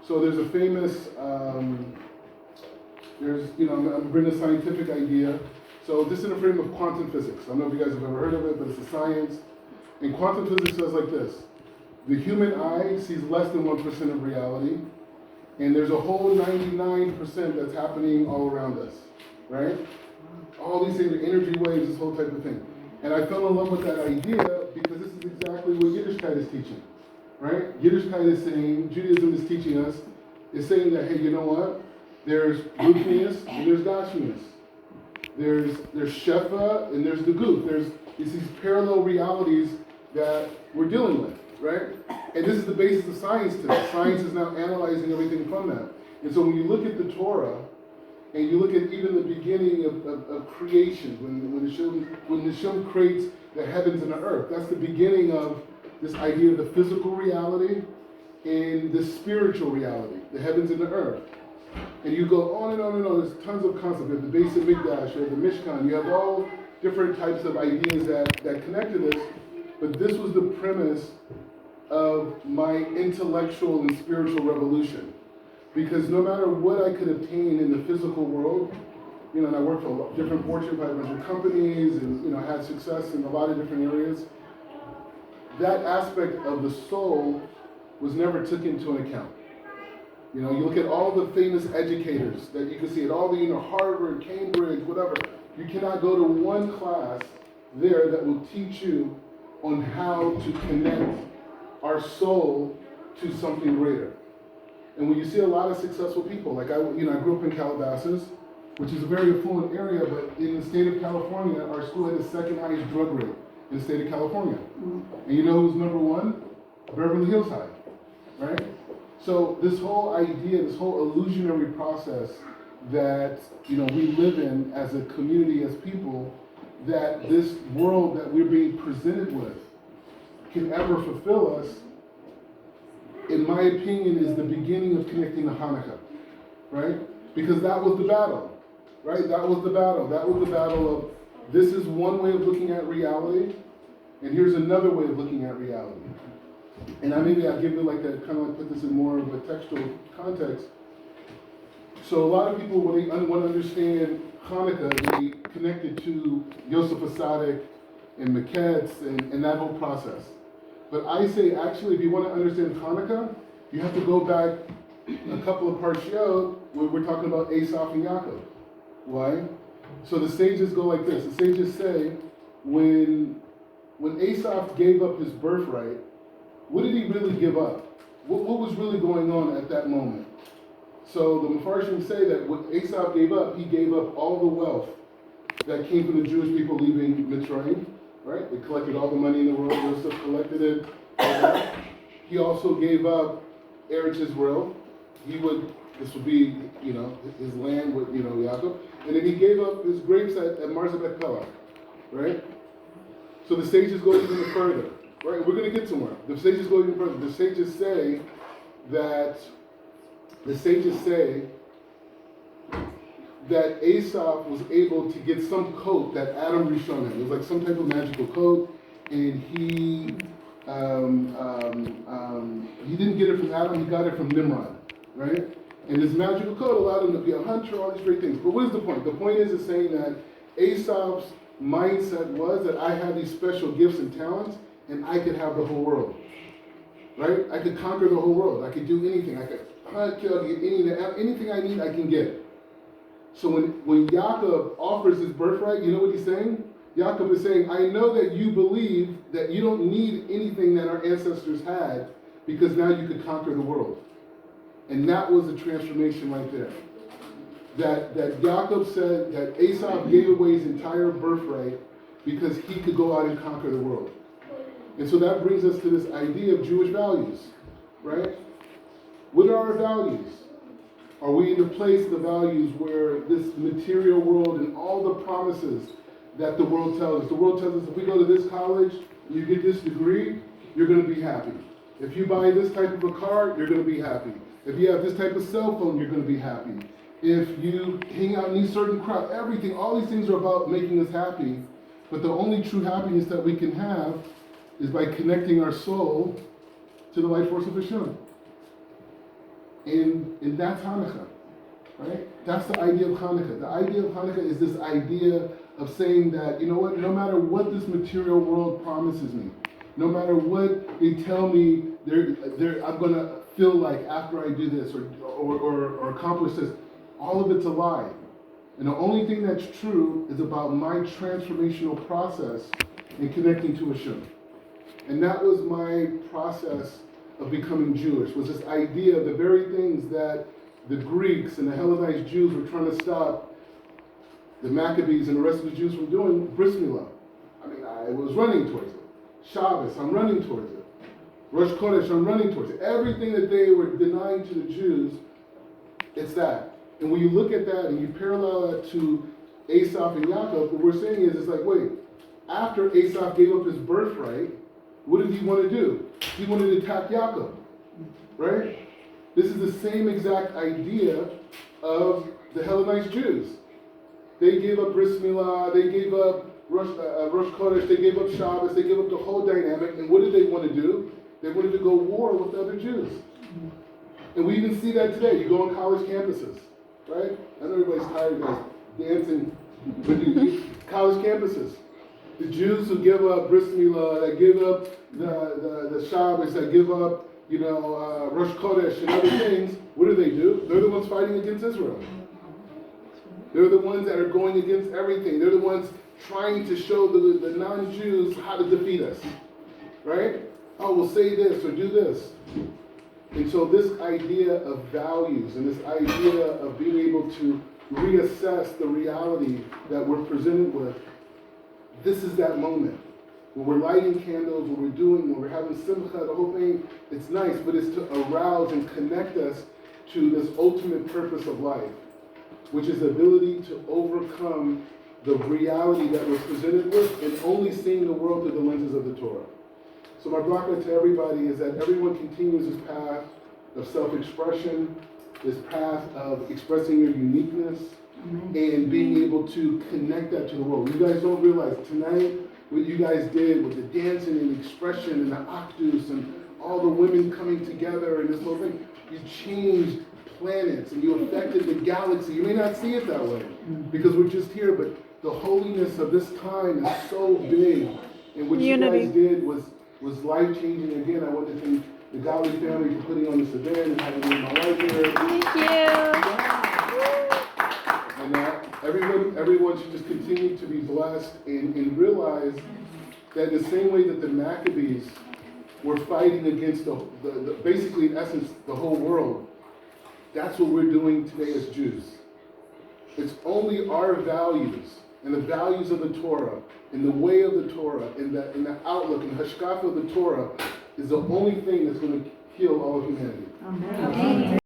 So there's a famous, I'm bringing a scientific idea. So this is in the frame of quantum physics. I don't know if you guys have ever heard of it, but it's a science. And quantum physics says like this: the human eye sees less than 1% of reality, and there's a whole 99% that's happening all around us, right? All these things, the energy waves, this whole type of thing. And I fell in love with that idea because this is exactly what Yiddishkeit is teaching, right? Yiddishkeit is saying, Judaism is teaching us, is saying that, hey, you know what? There's Ruchnius and there's Gashmius. There's Shefa and there's the Goof. There's these parallel realities that we're dealing with, right? And this is the basis of science today. Science is now analyzing everything from that. And so when you look at the Torah, and you look at even the beginning of creation, when the Shem creates the heavens and the earth, that's the beginning of this idea of the physical reality and the spiritual reality, the heavens and the earth. And you go on and on and on. There's tons of concepts. You have the base of Mikdash, you have the Mishkan, you have all different types of ideas that connect to this. But this was the premise of my intellectual and spiritual revolution. Because no matter what I could obtain in the physical world, and I worked for different Fortune 500 companies and, had success in a lot of different areas, that aspect of the soul was never taken into account. You look at all the famous educators that you can see at all the, Harvard, Cambridge, whatever. You cannot go to one class there that will teach you on how to connect our soul to something greater. And when you see a lot of successful people, like I grew up in Calabasas, which is a very affluent area, but in the state of California, our school had the second highest drug rate in the state of California. And you know who's number one? Beverly Hills High, right? So this whole idea, this whole illusionary process that, we live in as a community, as people, that this world that we're being presented with can ever fulfill us, in my opinion, is the beginning of connecting to Hanukkah, right? Because that was the battle, right? That was the battle. That was the battle of, this is one way of looking at reality, and here's another way of looking at reality. And I'll give you put this in more of a textual context. So a lot of people, when they want to understand Hanukkah, they connect it to Yosef Asadic and Maketz and that whole process. But I say, actually, if you want to understand Hanukkah, you have to go back a couple of parshiot where we're talking about Esau and Yaakov. Why? So the sages go like this. The sages say, when Esau gave up his birthright, what did he really give up? What was really going on at that moment? So the Mepharshim say that what Esau gave up, he gave up all the wealth that came from the Jewish people leaving Mitzrayim, right? They collected all the money in the world. Joseph collected it. He also gave up Eretz Israel. This would be, his land with, Yaakov. And then he gave up his grapes at Marzabek Pelach, right? So the sages go even further, right? We're going to get somewhere. The sages go even further. The sages say that Esau was able to get some coat that Adam Rishon had. It was like some type of magical coat, and he didn't get it from Adam, he got it from Nimrod, right? And this magical coat allowed him to be a hunter, all these great things. But what is the point? The point is saying that Esau's mindset was that I had these special gifts and talents, and I could have the whole world, right? I could conquer the whole world. I could do anything. I could hunt, kill, get anything I need, I can get. So when Yaakov offers his birthright, you know what he's saying? Yaakov is saying, I know that you believe that you don't need anything that our ancestors had, because now you could conquer the world. And that was the transformation right there. That Yaakov said that Esau gave away his entire birthright because he could go out and conquer the world. And so that brings us to this idea of Jewish values, right? What are our values? Are we in the place of the values where this material world and all the promises that the world tells us, the world tells us if we go to this college, you get this degree, you're going to be happy. If you buy this type of a car, you're going to be happy. If you have this type of cell phone, you're going to be happy. If you hang out in these certain crowds, everything, all these things are about making us happy. But the only true happiness that we can have is by connecting our soul to the life force of Hashem. And that's Hanukkah, right? That's the idea of Hanukkah. The idea of Hanukkah is this idea of saying that, you know what, no matter what this material world promises me, no matter what they tell me I'm going to feel like after I do this or accomplish this, all of it's a lie. And the only thing that's true is about my transformational process in connecting to Hashem. And that was my process of becoming Jewish, was this idea of the very things that the Greeks and the Hellenized Jews were trying to stop the Maccabees and the rest of the Jews from doing. Bris Milah. I mean, I was running towards it. Shabbos, I'm running towards it. Rosh Chodesh, I'm running towards it. Everything that they were denying to the Jews, it's that. And when you look at that and you parallel that to Esau and Yaakov, what we're saying is, it's like, wait, after Esau gave up his birthright, what did he want to do? He wanted to attack Yaakov, right? This is the same exact idea of the Hellenized Jews. They gave up Bris Milah, they gave up Rosh Chodesh, they gave up Shabbos, they gave up the whole dynamic, and what did they want to do? They wanted to go war with the other Jews. And we even see that today. You go on college campuses, right? I know everybody's tired, guys, dancing, but college campuses. The Jews who give up Bris Milah, that give up the Shabbos, that give up, Rosh Chodesh and other things, what do? They're the ones fighting against Israel. They're the ones that are going against everything. They're the ones trying to show the non-Jews how to defeat us, right? Oh, we'll say this or do this. And so this idea of values and this idea of being able to reassess the reality that we're presented with, this is that moment. When we're lighting candles, when we're having simcha, the whole thing, it's nice, but it's to arouse and connect us to this ultimate purpose of life, which is the ability to overcome the reality that we're presented with and only seeing the world through the lenses of the Torah. So my bracha to everybody is that everyone continues this path of self-expression, this path of expressing your uniqueness, and being able to connect that to the world. You guys don't realize tonight what you guys did with the dancing and expression and the actus and all the women coming together and this whole thing. You changed planets and you affected the galaxy. You may not see it that way because we're just here, but the holiness of this time is so big. And what you guys did was life-changing. Again, I want to thank the Godly family for putting on this event and having me and my wife here. Thank you. And everyone should just continue to be blessed and realize that in the same way that the Maccabees were fighting against the basically, in essence, the whole world, that's what we're doing today as Jews. It's only our values and the values of the Torah and the way of the Torah and the outlook and the hashkafa of the Torah is the only thing that's going to heal all of humanity. Amen.